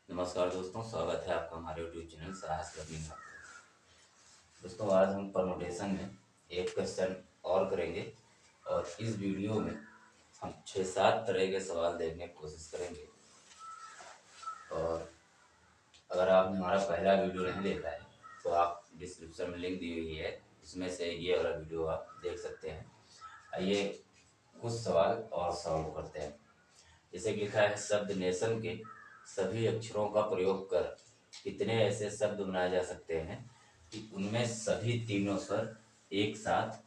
नमस्कार दोस्तों, स्वागत है आपका हमारे यूट्यूब चैनल साहस लर्निंग में। दोस्तों, आज हम परमुटेशन में एक क्वेश्चन और करेंगे और इस वीडियो में हम 6-7 तरह के सवाल देखने की कोशिश करेंगे। और अगर आपने हमारा पहला वीडियो नहीं देखा है तो आप डिस्क्रिप्शन में लिंक दी हुई है, उसमें से ये वाला वीडियो आप देख सकते हैं। आइए कुछ सवाल और सॉल्व करते हैं। जैसे कि लिखा है, शब्द नेशन के सभी अक्षरों का प्रयोग कर कितने ऐसे शब्द बनाए जा सकते हैं कि उनमें सभी तीनों स्वर एक साथ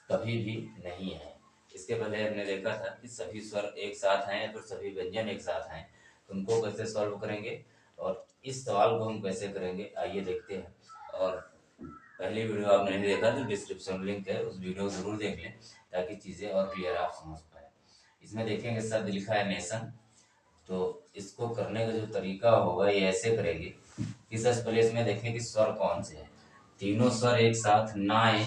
कभी भी नहीं है। इसके पहले हमने देखा था कि सभी स्वर एक साथ हैं या फिर सभी व्यंजन एक साथ हैं, तो उनको कैसे सॉल्व करेंगे और इस सवाल को हम कैसे करेंगे, आइए देखते हैं। और पहली वीडियो आपने नहीं देखा तो डिस्क्रिप्शन में लिंक है, उस वीडियो को जरूर देख लें ताकि चीज़ें और क्लियर आप समझ पाए। इसमें देखेंगे शब्द लिखा है नेशन, तो इसको करने का जो तरीका होगा ये ऐसे करेंगे कि सबसे पहले इसमें देखें कि स्वर कौन से हैं। तीनों स्वर एक साथ ना आए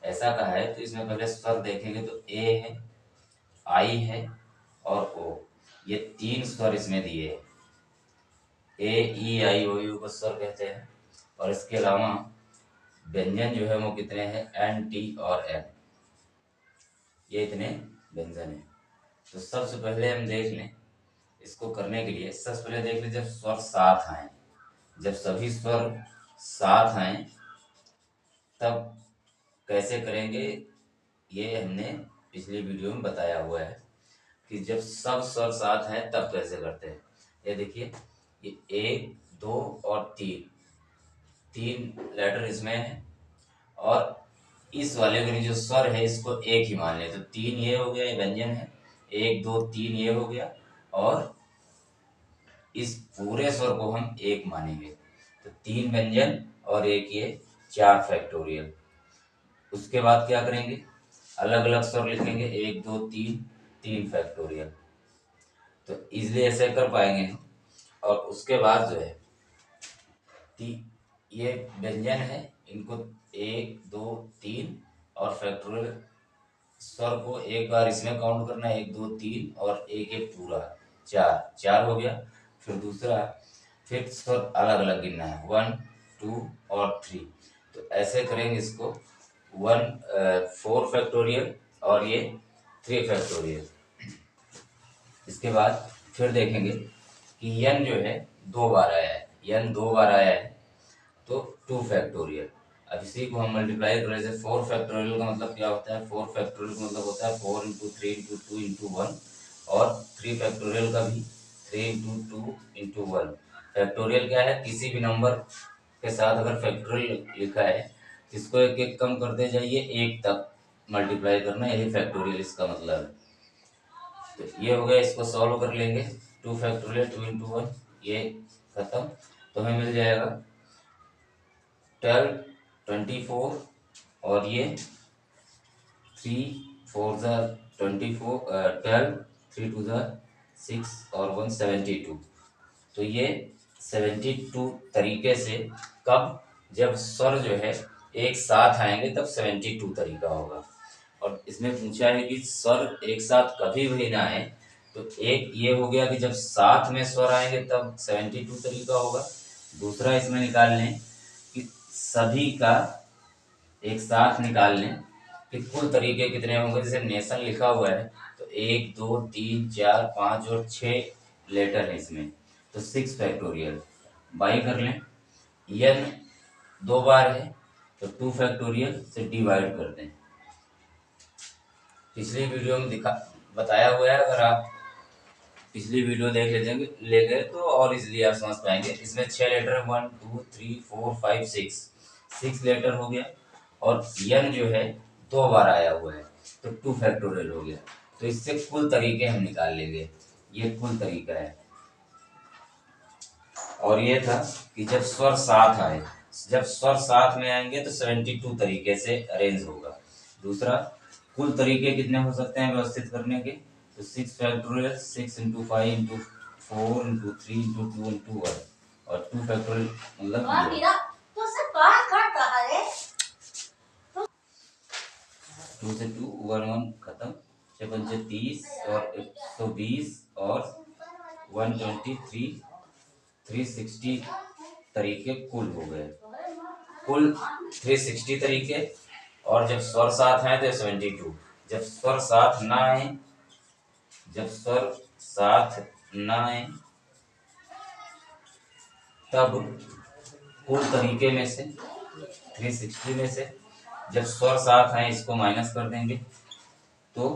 ऐसा कहा है, तो इसमें पहले स्वर देखेंगे तो ए है, आई है और ओ, ये तीन स्वर इसमें दिए हैं। ए ई आई ओ यू को स्वर कहते हैं। और इसके अलावा व्यंजन जो है वो कितने हैं, एन टी और एन, ये इतने व्यंजन हैं। तो सबसे पहले हम देख लें, इसको करने के लिए सबसे पहले देख लें जब स्वर साथ आए, जब सभी स्वर साथ आए तब कैसे करेंगे, ये हमने पिछली वीडियो में बताया हुआ है कि जब सब स्वर साथ हैं तब कैसे करते हैं। ये देखिए, ये 1 2 और 3 लेटर इसमें है और इस वाले में जो स्वर है इसको एक ही मान ले, तो 3 ये हो गया, ये व्यंजन है, 1 2 3 ये हो गया और इस पूरे स्वर को हम एक मानेंगे, तो 3 व्यंजन और एक ये 4 फैक्टोरियल। उसके बाद क्या करेंगे, अलग अलग स्वर लिखेंगे, 1 2 3 फैक्टोरियल, तो इजली ऐसे कर पाएंगे हम। और उसके बाद जो है ये व्यंजन है, इनको 1 2 3 और फैक्टोरियल स्वर को एक बार इसमें काउंट करना है, 1 2 3 और एक एक पूरा 4 हो गया। फिर दूसरा, फिर स्वर अलग अलग गिनना है, 1 2 और 3, तो ऐसे करेंगे इसको 4 फैक्टोरियल और ये 3 फैक्टोरियल। इसके बाद फिर देखेंगे कि n जो है 2 बार आया है, n 2 बार आया है तो 2 फैक्टोरियल। अब इसी को हम मल्टीप्लाई करें, जैसे 4 फैक्टोरियल का मतलब क्या होता है, 4 फैक्टोरियल का मतलब होता है 4 इंटू 3 इंटू 2 इंटू 1, और 3 फैक्टोरियल का भी 3 इंटू 2 इंटू 1। फैक्टोरियल क्या है, किसी भी नंबर के साथ अगर फैक्टोरियल लिखा है इसको एक एक कम करते जाइए, एक तक मल्टीप्लाई करना, यही फैक्टोरियल इसका मतलब है। तो ये हो गया, इसको सॉल्व कर लेंगे, 2 फैक्टोरियल 2 इंटू 1, ये खत्म। तो हमें मिल जाएगा 12 24 और ये 3 4 ज़ा 24, 12 3 2 ज़ा 6 और 1 72। तो ये 72 तरीके से, कब, जब स्वर जो है एक साथ आएंगे तब 72 तरीका होगा। और इसमें पूछा है कि स्वर एक साथ कभी भी ना आए, तो एक ये हो गया कि जब साथ में स्वर आएंगे तब 72 तरीका होगा। दूसरा इसमें निकाल लें कि सभी का एक साथ निकाल लें कि कुल तरीके कितने होंगे। जैसे नेशन लिखा हुआ है तो 1 2 3 4 5 और 6 लेटर है इसमें, तो 6 फैक्टोरियल। बाई कर लें, n 2 बार है तो 2 फैक्टोरियल से डिवाइड कर दें। पिछली वीडियो में बताया हुआ है, अगर आप पिछली वीडियो देख ले गए तो और इसलिए आप समझ पाएंगे। इसमें 6 लेटर, 1 2 3 4 5 6 लेटर हो गया और n जो है 2 बार आया हुआ है तो 2 फैक्टोरियल हो गया। तो इससे कुल तरीके हम निकाल लेंगे, ये कुल तरीका है। और ये था कि जब स्वर साथ आए, जब स्वर साथ में आएंगे तो 72 तरीके से अरेंज होगा। दूसरा, कुल तरीके कितने हो सकते हैं व्यवस्थित करने के, तो 6 factorial, 6 into 5 into 4 into 3 into 2 into 1 और 2 फैक्टोरियल मतलब 2 से 2 1 1 खत्म, पंचे 30 और 120 और 123, 360 तरीके कुल हो गए, कुल 360 तरीके। और जब स्वर साथ आए तो 72। जब स्वर साथ ना आए, जब स्वर साथ ना आए तब कुल तरीके में से 360 में से जब स्वर साथ आए इसको माइनस कर देंगे तो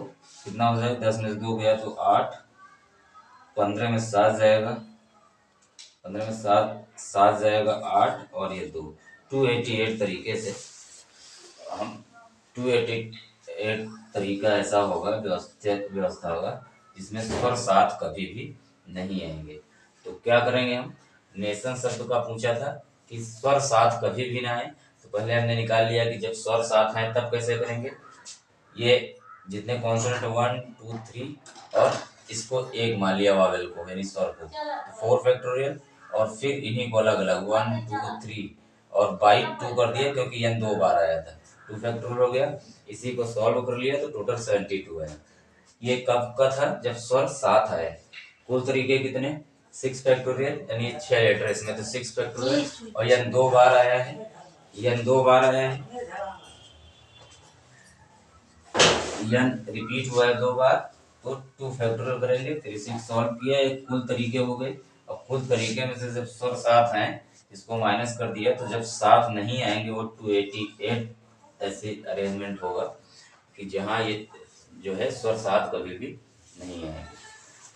कितना हो जाएगा, 10 में से 2 गया तो 8, 15 में 7 जाएगा, 15 में 7 जाएगा 8 और ये 2, 288 तरीके से हम 288 तरीका ऐसा होगा, व्यवस्था होगा जिसमें स्वर साथ कभी भी नहीं आएंगे। तो क्या करेंगे हम, नेशन शब्द का पूछा था कि स्वर साथ कभी भी ना आए, तो पहले हमने निकाल लिया कि जब स्वर साथ आए तब कैसे करेंगे। ये जितने कॉन्सोनेंट 1 2 3 और इसको एक मान लिया वावेल को यानी स्वर को, तो 4 फैक्टोरियल और फिर इन्हीं को अलग अलग 1 2 3 और बाई 2 कर दिया क्योंकि n 2 बार आया था, 2 फैक्टोरियल हो गया। इसी को सॉल्व कर लिया तो टोटल 72 है। ये कब का था, जब स्वर साथ आए। कुल तरीके कितने, 6 फैक्टोरियल यानी 6 लेटर इसमें तो 6 फैक्टोरियल और n 2 बार आया है, n 2 बार आया है, n रिपीट हुआ है 2 बार तो 2 फैक्टोरियल करेंगे, फिर इसे सॉल्व किया, एक कुल तरीके हो गए। और कुल तरीके में से जब स्वर साथ आए इसको माइनस कर दिया, तो जब साथ नहीं आएंगे वो 288 ऐसे अरेंजमेंट होगा कि जहाँ ये जो है स्वर साथ कभी भी नहीं आएंगे।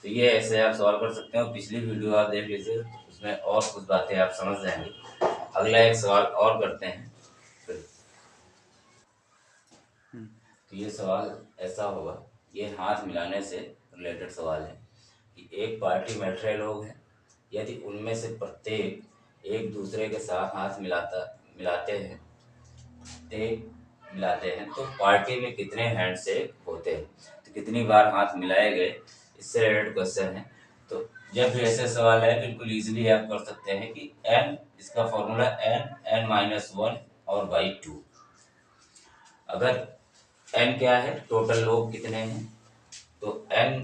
तो ये ऐसे आप सॉल्व कर सकते हो, पिछली वीडियो आप देख लीजिए उसमें और कुछ बातें आप समझ जाएंगे। अगला एक सवाल और करते हैं फिर। तो ये सवाल ऐसा होगा, ये हाथ मिलाने से रिलेटेड सवाल है कि एक पार्टी में 18 लोग हैं, यदि उनमें से प्रत्येक एक दूसरे के साथ हाथ मिलाते हैं तो पार्टी में कितने हैंडशेक होते हैं, तो कितनी बार हाथ मिलाए गए, इससे रिलेटेड क्वेश्चन है। तो जब भी ऐसे सवाल है बिल्कुल इजीली आप कर सकते हैं कि n, इसका फॉर्मूला n-1 और बाई 2। अगर n क्या है, टोटल लोग कितने हैं, तो n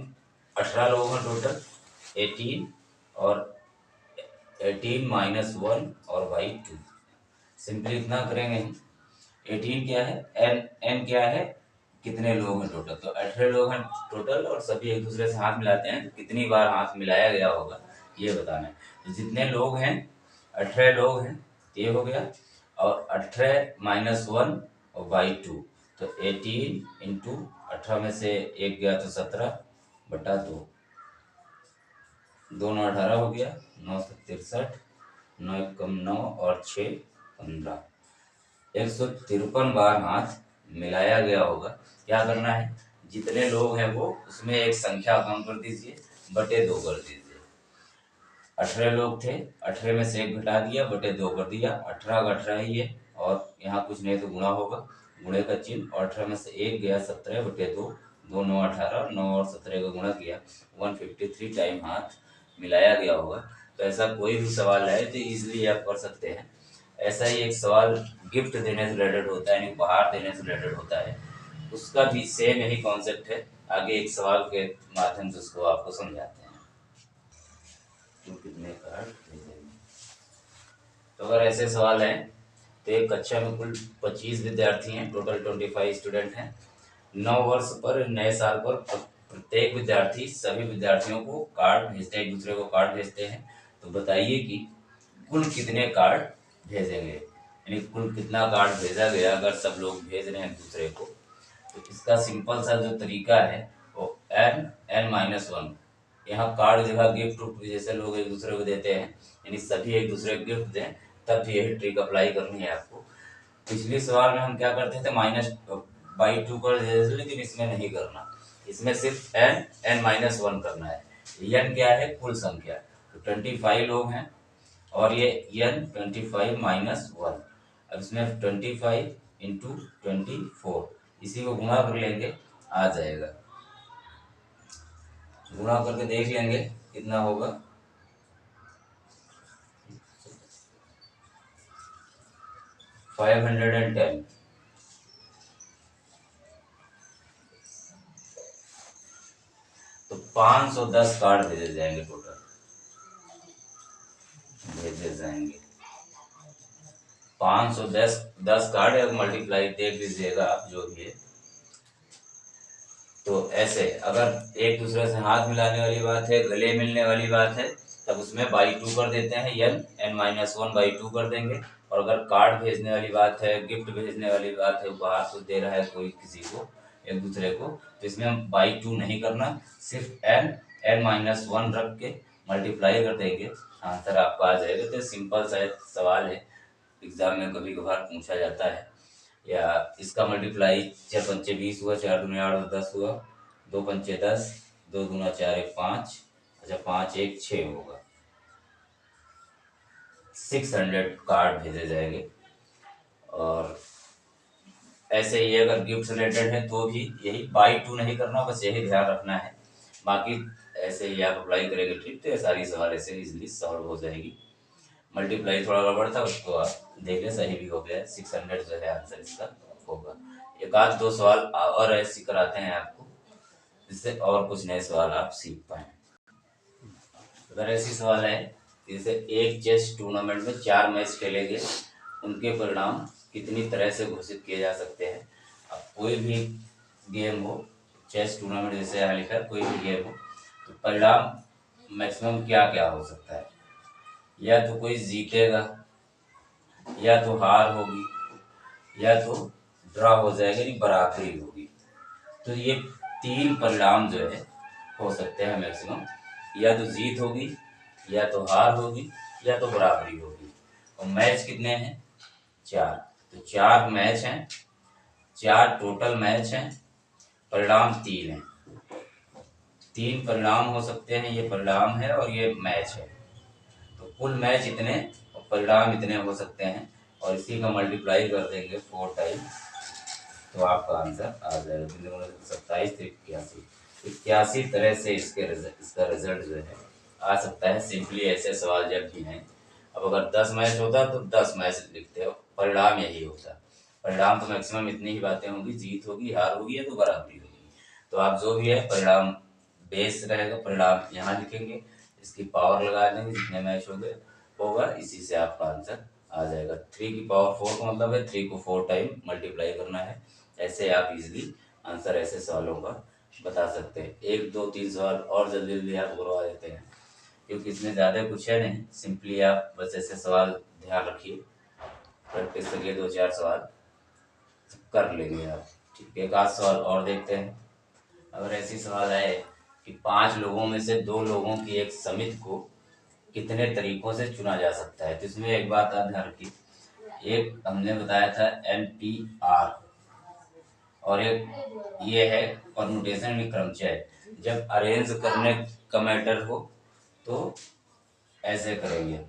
18 लोग हैं टोटल, 18 और 18 माइनस 1 और बाई 2। सिंपली इतना करेंगे हम, 18 क्या है, n क्या है, कितने लोग हैं टोटल, तो 18 लोग हैं टोटल और सभी एक दूसरे से हाथ मिलाते हैं, तो कितनी बार हाथ मिलाया गया होगा ये बताना है। तो जितने लोग हैं 18 लोग हैं ये हो गया, और 18 माइनस 1 और बाई 2, तो 18 इंटू 18 में से एक गया तो 17 बटा 2, 2 9 18 हो गया, 9 63, 9 कम 9 और 6 15, 153 बार हाथ मिलाया गया होगा। क्या करना है, जितने लोग हैं वो उसमें एक संख्या कम कर दीजिए, बटे 2 कर दीजिए। 18 लोग थे, 18 में से एक घटा दिया, बटे 2 कर दिया, 18 का 18 ही है और यहाँ कुछ नहीं तो गुणा होगा, गुणे का चिन्ह, और 18 में से एक गया 17 बटे 2, 2 9 18, 9 और 17 का गुणा किया, 153 टाइम हाथ मिलाया गया होगा। तो ऐसा कोई भी सवाल है तो इजीली आप कर सकते हैं। ऐसा ही एक सवाल गिफ्ट देने से रिलेटेड होता है, यानी उपहार देने से रिलेटेड होता है, उसका भी सेम यही कॉन्सेप्ट है। आगे एक सवाल के माध्यम से उसको आपको समझाते हैं। तो कितने कार्ड भेजेंगे, तो अगर ऐसे सवाल हैं तो एक कक्षा में कुल 25 विद्यार्थी हैं, टोटल 25 स्टूडेंट हैं। 9 वर्ष पर, नए साल पर प्रत्येक विद्यार्थी सभी विद्यार्थियों को कार्ड भेजते हैं, एक दूसरे को कार्ड भेजते हैं। तो बताइए कि कुल कितने कार्ड भेजेंगे, यानी कुल कितना कार्ड भेजा गया अगर सब लोग भेज रहे हैं एक दूसरे को। तो इसका सिंपल सा जो तरीका है वो n-1, यहाँ कार्ड जगह गिफ्ट उफ्ट जैसे लोग एक दूसरे को देते हैं, यानी सभी एक दूसरे को गिफ्ट दें, तब भी यही ट्रिक अप्लाई करनी है आपको। पिछले सवाल में हम क्या करते थे, माइनस बाई 2 कर देते थे, लेकिन इसमें नहीं करना, इसमें सिर्फ n-1 करना है। n क्या है, कुल संख्या, तो 25 लोग हैं और ये n 25 माइनस 1, अब इसमें 25 इंटू 24, इसी को गुणा कर लेंगे, आ जाएगा, गुणा करके देख लेंगे कितना होगा, 510। तो 510 कार्ड भेजे जाएंगे, टोटल भेजे जाएंगे 510 कार्ड। या मल्टीप्लाई देख लीजिएगा आप जो भी है। तो ऐसे अगर एक दूसरे से हाथ मिलाने वाली बात है, गले मिलने वाली बात है, तब उसमें बाई टू कर देते हैं, n-1/2 कर देंगे। और अगर कार्ड भेजने वाली बात है, गिफ्ट भेजने वाली बात है, उपहार कुछ दे रहा है कोई किसी को, एक दूसरे को, तो इसमें हम बाई टू नहीं करना, सिर्फ n-1 रख के मल्टीप्लाई कर देंगे, आंसर आपका आ जाएगा। तो सिंपल सा सवाल है, एग्जाम में कभी कभार पूछा जाता है। या इसका मल्टीप्लाई 4×5 = 20 हुआ, 4×2 = 8 + 10 हुआ, 2×5 = 10, 2×2 = 4, 1 5, अच्छा 5 1 6 होगा। 600 कार्ड भेजे जाएंगे। और ऐसे ही अगर गिफ्ट रिलेटेड है तो भी यही बाई टू नहीं करना, बस यही ध्यान रखना है। बाकी ऐसे ही आप अप्लाई करेंगे ठीक, तो ये सारी सवाल ऐसे इजीली सॉल्व हो जाएगी। मल्टीप्लाई थोड़ा गड़बड़ था, उसको आप देखें, सही भी हो गया है। 600 जो है आंसर इसका होगा। एक आध दो सवाल और ऐसे कराते हैं आपको, जिससे और कुछ नए सवाल आप सीख पाए। अगर ऐसी सवाल है जैसे एक चेस टूर्नामेंट में 4 मैच खेलेंगे, उनके परिणाम कितनी तरह से घोषित किए जा सकते हैं। अब कोई भी गेम हो, चेस टूर्नामेंट जैसे यहाँ लिखा है, कोई भी गेम हो, तो परिणाम मैक्सिमम क्या क्या हो सकता है। या तो कोई जीतेगा, या तो हार होगी, या तो ड्रा हो जाएगा, यानी बराबरी होगी। तो ये 3 परिणाम जो है हो सकते हैं मैक्सिमम। या तो जीत होगी, या तो हार होगी, या तो बराबरी होगी। और मैच कितने हैं? 4। तो 4 मैच हैं, 4 टोटल मैच हैं, परिणाम 3 हैं। 3 परिणाम हो सकते हैं, ये परिणाम है और ये मैच है। तो कुल मैच इतने और परिणाम इतने हो सकते हैं, और इसी का मल्टीप्लाई कर देंगे 4 टाइम्स, तो आपका आंसर आ जाएगा। 27 81 81 तरह से इसका रिजल्ट जो है आ सकता है। सिंपली ऐसे सवाल जब भी हैं, अब अगर 10 मैच होता तो 10 मैच लिखते हो, परिणाम यही होता। परिणाम तो मैक्सिमम इतनी ही बातें होंगी, जीत होगी, हार होगी, या तो बराबरी होगी। तो आप जो भी है परिणाम बेस रहेगा, परिणाम यहाँ लिखेंगे, इसकी पावर लगा देंगे, जितने मैच हो गए होगा, इसी से आपका आंसर आ जाएगा। 3 की पावर 4 का मतलब है 3 को 4 टाइम मल्टीप्लाई करना है। ऐसे आप इजीली आंसर ऐसे सवालों का बता सकते हैं। 1 2 3 सवाल और जल्दी जल्दी आप करवा देते हैं, क्योंकि इसमें ज़्यादा कुछ है नहीं। सिंपली आप बस ऐसे सवाल ध्यान रखिए, प्रैक्टिस करिए, 2 4 सवाल कर लेंगे आप। ठीक है, एक आध सवाल और देखते हैं। अगर ऐसी सवाल है कि 5 लोगों में से 2 लोगों की एक समिति को कितने तरीकों से चुना जा सकता है, तो इसमें एक बात आप ध्यान रखिए। एक हमने बताया था NPR, और एक ये है परमुटेशन में क्रमचय। जब अरेंज करने का मैटर हो तो ऐसे करेंगे,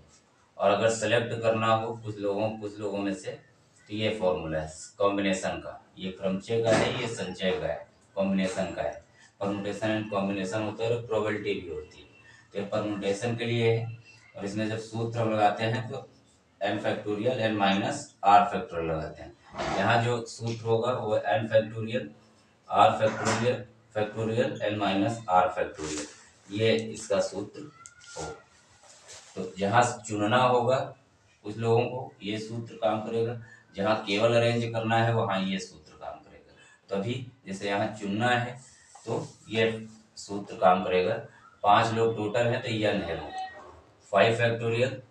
और अगर सेलेक्ट करना हो कुछ लोगों में से, तो ये फॉर्मूला है कॉम्बिनेशन का। ये क्रमचय का है, ये संचय का है, कॉम्बिनेशन का है। परमुटेशन एंड कॉम्बिनेशन होता है और प्रोबेबिलिटी भी होती है। तो ये परमुटेशन के लिए है, और इसमें जब सूत्र हम लगाते हैं तो n factorial n minus r factorial लगाते हैं। यहाँ जो सूत्र होगा वो n factorial r factorial factorial n minus r factorial, ये इसका सूत्र हो। तो जहाँ चुनना होगा कुछ लोगों को, ये सूत्र काम करेगा। जहाँ केवल अरेंज करना है वहाँ ये सूत्र काम करेगा। तभी जैसे यहाँ चुनना है तो ये सूत्र काम करेगा। 5 लोग टोटल है तो n है वो 5 फैक्टोरियल,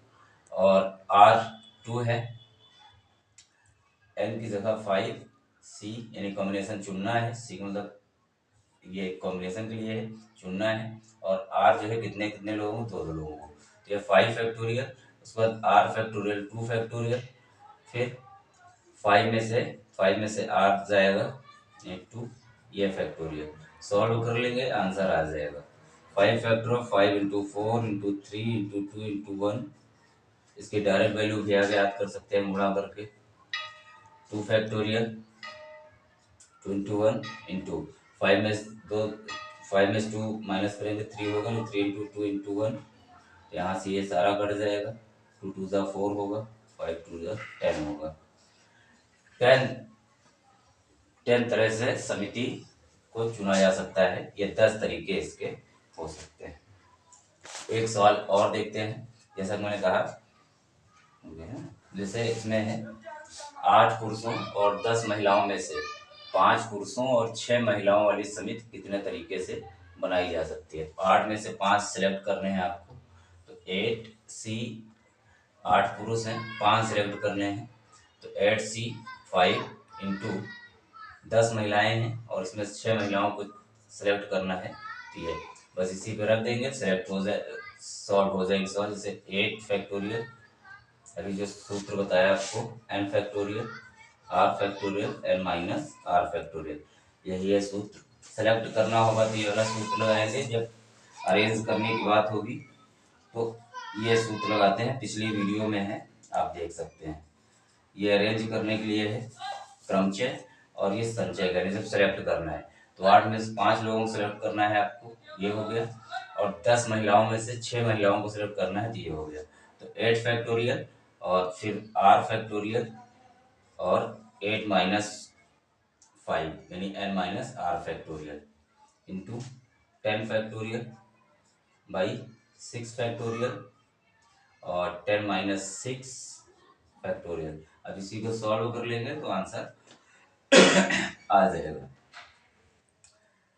और R 2 है, n की जगह 5, C यानी कॉम्बिनेशन चुनना है, C मतलब ये कॉम्बिनेशन के लिए है, चुनना है। और R जो है कितने कितने लोगों को, 2 लोगों को। तो ये 5 फैक्टोरियल, उसके बाद R फैक्टोरियल 2 फैक्टोरियल, फिर 5 में से R जाएगा 2, ये फैक्टोरियल सॉल्व कर लेंगे, आंसर आ जाएगा 5 factor of 5 into 4 into 3 into 2 into 1। इसकी डायरेक्ट वैल्यू भी आगे याद कर सकते हैं गुणा करके। 2 फैक्टोरियल 2 इंटू 1 इंटू 5 में 2, 5 में 2 माइनस करेंगे 3 होगा, 3 इंटू 2 इंटू 1। यहाँ से ये सारा कट जाएगा, 2 2 ज़ा 4 होगा, 5 2 ज़ा 10 होगा। 10 तरह से समिति को चुना जा सकता है। ये 10 तरीके इसके हो सकते हैं। एक सवाल और देखते हैं। जैसा कि मैंने कहा, जैसे इसमें है 8 पुरुषों और 10 महिलाओं में से 5 पुरुषों और 6 महिलाओं वाली समिति कितने तरीके से बनाई जा सकती है। 8 में से 5 सिलेक्ट करने हैं आपको, तो 8C, 8 पुरुष हैं, 5 सिलेक्ट करने हैं, तो 8C 5 इंटू 10 महिलाएं हैं और इसमें 6 महिलाओं को सिलेक्ट करना है, तो ये बस इसी पे रख देंगे, सिलेक्ट हो जाए, सॉल्व हो जाएगी सवाल। जैसे 8 फैक्टोरियल, अभी जो सूत्र बताया आपको, n factorial, r factorial, n minus r factorial, यही है सूत्र। सेलेक्ट करना होगा तो ये वाला सूत्र लगाएंगे। जब अरेंज करने की बात होगी तो ये सूत्र लगाते हैं, पिछली वीडियो में है, आप देख सकते हैं। ये अरेंज करने के लिए है क्रमचय, और ये संचय करने जब सेलेक्ट करना है तो 8 में से 5 लोगों को सिलेक्ट करना है आपको, ये हो गया, और 10 महिलाओं में से 6 महिलाओं को सिलेक्ट करना है, तो ये हो गया। तो 8 फैक्टोरियल और फिर r फैक्टोरियल और 8 माइनस 5 यानी n minus r factorial into 10 factorial by 6 factorial और 10 माइनस 6 फैक्टोरियल। अब इसी को सॉल्व कर लेंगे तो आंसर आ जाएगा।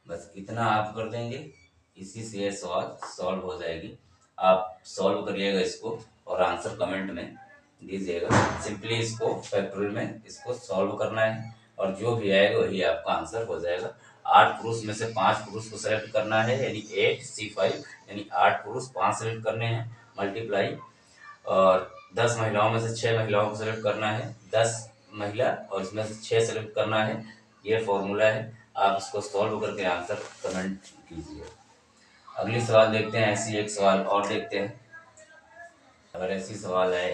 बस इतना आप कर देंगे, इसी से ये सवाल सॉल्व हो जाएगी। आप सॉल्व करिएगा इसको और आंसर कमेंट में दीजिएगा। सिंपली इसको फैक्टोरियल में इसको सॉल्व करना है और जो भी आएगा वही आपका आंसर हो जाएगा। 8 पुरुष में से 5 पुरुष को सेलेक्ट करना है, यानी 8C5 यानी 8 पुरुष 5 सेलेक्ट करने हैं, मल्टीप्लाई, और 10 महिलाओं में से 6 महिलाओं को सेलेक्ट करना है, 10 महिला और इसमें से 6 सेलेक्ट करना है। ये फॉर्मूला है, आप इसको सॉल्व करके आंसर कमेंट कीजिए। अगली सवाल देखते हैं। ऐसी एक सवाल और देखते हैं। अगर ऐसी सवाल है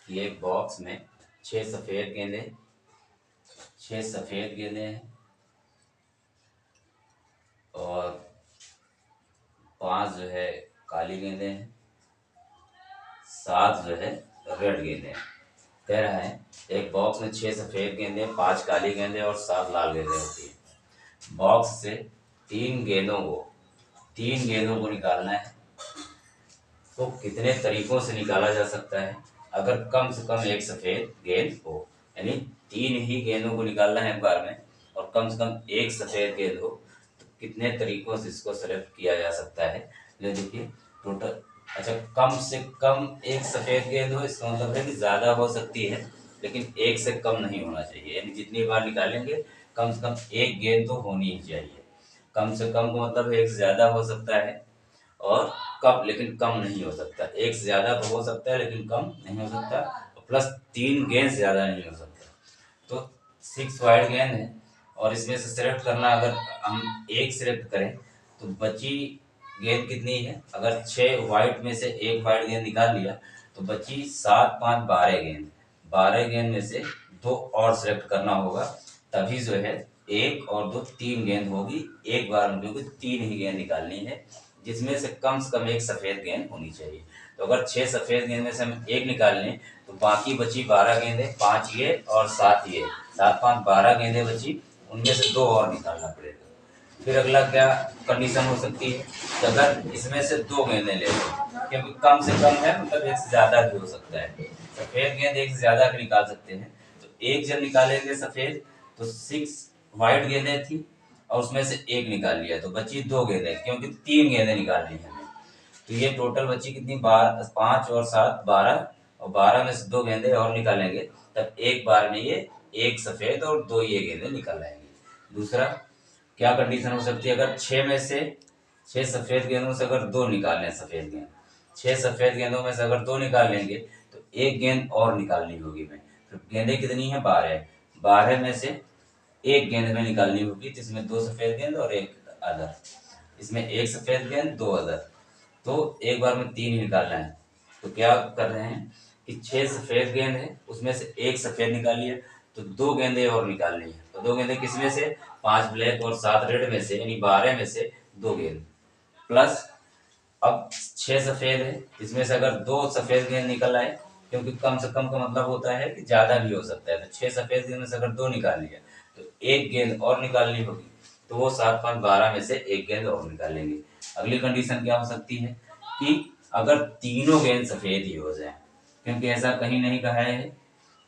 कि एक बॉक्स में 6 सफ़ेद गेंदे, 6 सफ़ेद गेंदे हैं और 5 जो है काली गेंदे हैं, 7 जो है रेड गेंदे हैं। कह रहा है एक बॉक्स में 6 सफ़ेद गेंदे, 5 काली गेंदे और 7 लाल गेंदे होती है। बॉक्स से 3 गेंदों को निकालना है, तो कितने तरीकों से निकाला जा सकता है। अगर कम से कम एक सफ़ेद गेंद हो, यानी 3 ही गेंदों को निकालना है एक बार में, और कम से कम एक सफ़ेद गेंद हो, तो कितने तरीकों से इसको सेलेक्ट किया जा सकता है। ये देखिए टोटल, अच्छा कम से कम एक सफ़ेद गेंद हो, इसका मतलब है कि ज़्यादा हो सकती है लेकिन एक से कम नहीं होना चाहिए। यानी जितनी बार निकालेंगे कम से कम एक गेंद तो होनी ही चाहिए। कम से कम का मतलब एक से ज़्यादा हो सकता है और कम, लेकिन कम नहीं हो सकता। एक से ज़्यादा तो हो सकता है लेकिन कम नहीं हो सकता, प्लस 3 गेंद से ज़्यादा नहीं हो सकता। तो 6 वाइड गेंद है और इसमें से सिलेक्ट करना, अगर हम एक सिलेक्ट करें तो बची गेंद कितनी है। अगर 6 वाइट में से एक वाइट गेंद निकाल लिया तो बची 7, 5, 12 गेंद। 12 गेंद में से 2 और सिलेक्ट करना होगा, तभी जो है 1 और 2 3 गेंद होगी एक बार में, क्योंकि 3 ही गेंद निकालनी है, जिसमें से कम एक सफ़ेद गेंद होनी चाहिए। तो अगर 6 सफ़ेद गेंद में से हम एक निकाल लें तो बाकी बची 12 गेंदें, 5 ये और 7 ये, 7, 5, 12 गेंदें बची, उनमें से 2 और निकालना पड़ेगा। फिर अगला क्या कंडीशन हो सकती है कि अगर इसमें से 2 गेंदें ले लें, क्योंकि कम से कम है मतलब एक से ज़्यादा भी हो सकता है। सफ़ेद गेंद एक से ज़्यादा भी निकाल सकते हैं, तो एक जब निकालेंगे सफ़ेद तो 6 वाइट गेंदें थी और उसमें से एक निकाल लिया तो बची 2 गेंदें, क्योंकि 3 गेंदें निकालनी है हमें। तो ये टोटल बची कितनी, 5 और 7 12, और 12 में से 2 गेंदें और निकालेंगे, तब एक बार में ये एक सफ़ेद और 2 ये गेंदें निकल आएंगी। दूसरा क्या कंडीशन हो सकती है, अगर 6 में से 6 सफ़ेद गेंदों से अगर 2 निकाल लें, सफ़ेद गेंद 6 सफ़ेद गेंदों में से अगर 2 निकाल लेंगे तो एक गेंद और निकालनी होगी हमें। तो गेंदें कितनी है, 12, 12 में से एक गेंद में निकालनी होगी, तो इसमें 2 सफ़ेद गेंद और एक अदर, इसमें एक सफ़ेद गेंद 2 अदर, तो एक बार में 3 ही निकालना है। तो क्या कर रहे हैं कि 6 सफ़ेद गेंद है, उसमें से एक सफ़ेद निकाली है तो 2 गेंदें और निकालनी है। तो 2 गेंदें किसमें से, 5 ब्लैक और 7 रेड में से, यानी 12 में से 2 गेंद, प्लस अब 6 सफ़ेद है, इसमें से अगर 2 सफ़ेद गेंद निकल आए, क्योंकि कम से कम का मतलब होता है कि ज़्यादा भी हो सकता है, तो 6 सफ़ेद गेंद में से अगर 2 निकाल लिया तो एक गेंद और निकालनी होगी, तो वो 7 5 12 में से एक गेंद और निकालेंगे। अगली कंडीशन क्या हो सकती है कि अगर तीनों गेंद सफेद ही हो जाए, क्योंकि ऐसा कहीं नहीं कहा है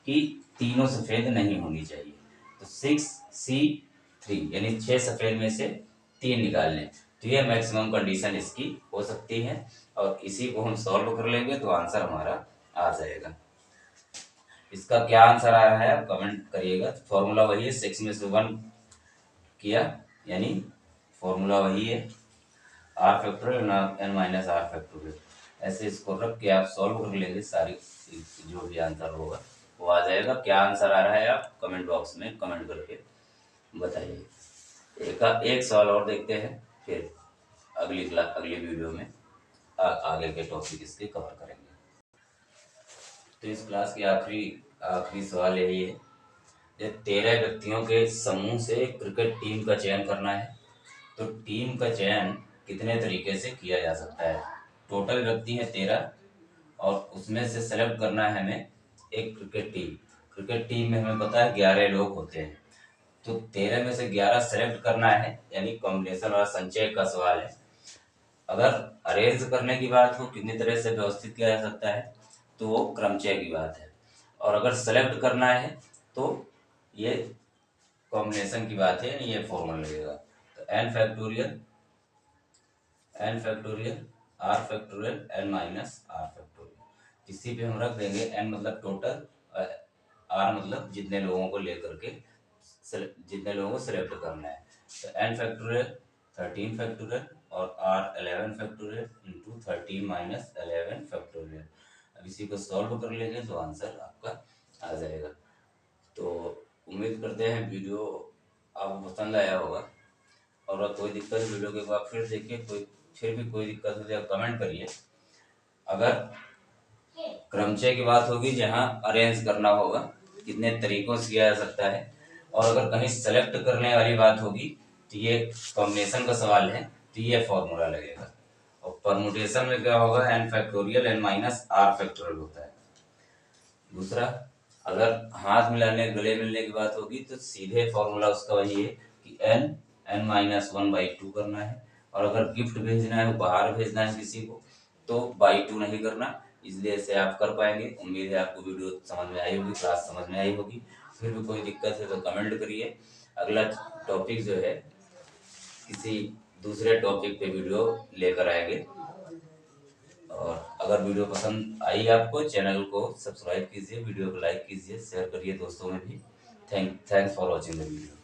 कि तीनों सफेद नहीं होनी चाहिए। तो 6C3 यानी 6 सफेद में से 3 निकाल लें, तो यह मैक्सिमम कंडीशन इसकी हो सकती है। और इसी को हम सॉल्व कर लेंगे तो आंसर हमारा आ जाएगा। इसका क्या आंसर आ रहा है आप कमेंट करिएगा। फॉर्मूला वही है, 6 में से 1 किया यानी फॉर्मूला वही है r factorial n minus r factorial. ऐसे इसको रख के आप सॉल्व कर लेंगे, सारी जो भी आंसर होगा वो आ जाएगा। क्या आंसर आ रहा है आप कमेंट बॉक्स में कमेंट करके बताइए। एक सवाल और देखते हैं, फिर अगली वीडियो में आगे के टॉपिक इसके कवर करेंगे। तो इस क्लास की आखिरी सवाल यही है, 13 व्यक्तियों के समूह से क्रिकेट टीम का चयन करना है, तो टीम का चयन कितने तरीके से किया जा सकता है। टोटल व्यक्ति है 13 और उसमें से सेलेक्ट करना है हमें एक क्रिकेट टीम में हमें पता है 11 लोग होते हैं, तो 13 में से 11 सेलेक्ट करना है, यानी कॉम्बिनेशन और संचय का सवाल है। अगर अरेंज करने की बात हो कितनी तरह से व्यवस्थित किया जा सकता है, तो वो क्रमचय की बात है। और अगर सेलेक्ट करना है तो ये कॉम्बिनेशन की बात है, यानी ये फॉर्मूला लगेगा। तो n factorial r factorial n minus r factorial. इसी पे हम रख देंगे n मतलब टोटल, r मतलब जितने लोगों को लेकर के जितने लोगों को सिलेक्ट करना है। तो n फैक्टोरियल 13 फैक्टोरियल और r 11 factorial into 13 minus 11 factorial. अब इसी को सॉल्व कर लेंगे तो आंसर आपका आ जाएगा। तो उम्मीद करते हैं वीडियो आपको पसंद आया होगा, और कोई दिक्कत वीडियो के बाद फिर देखिए, फिर भी कोई दिक्कत हो तो कमेंट करिए। अगर क्रमचय की बात होगी जहां अरेंज करना होगा कितने तरीकों से किया जा सकता है, और अगर कहीं सेलेक्ट करने वाली बात होगी तो ये कॉम्बिनेशन का सवाल है, तो ये फॉर्मूला लगेगा। और परमुटेशन में क्या होगा, n factorial n minus r factorial होता है। दूसरा, अगर हाथ मिलाने गले मिलने की बात होगी तो सीधे फॉर्मूला उसका वही है कि n माइनस 1/2 करना है। और अगर गिफ्ट भेजना है, उपहार भेजना है किसी को, तो बाई 2 नहीं करना। इसलिए ऐसे आप कर पाएंगे। उम्मीद है आपको वीडियो समझ में आई होगी, क्लास समझ में आई होगी। फिर भी कोई दिक्कत है तो कमेंट करिए। अगला टॉपिक जो है किसी दूसरे टॉपिक पे वीडियो लेकर आएंगे। और अगर वीडियो पसंद आई आपको, चैनल को सब्सक्राइब कीजिए, वीडियो को लाइक कीजिए, शेयर करिए दोस्तों में भी। Thanks for watching the video.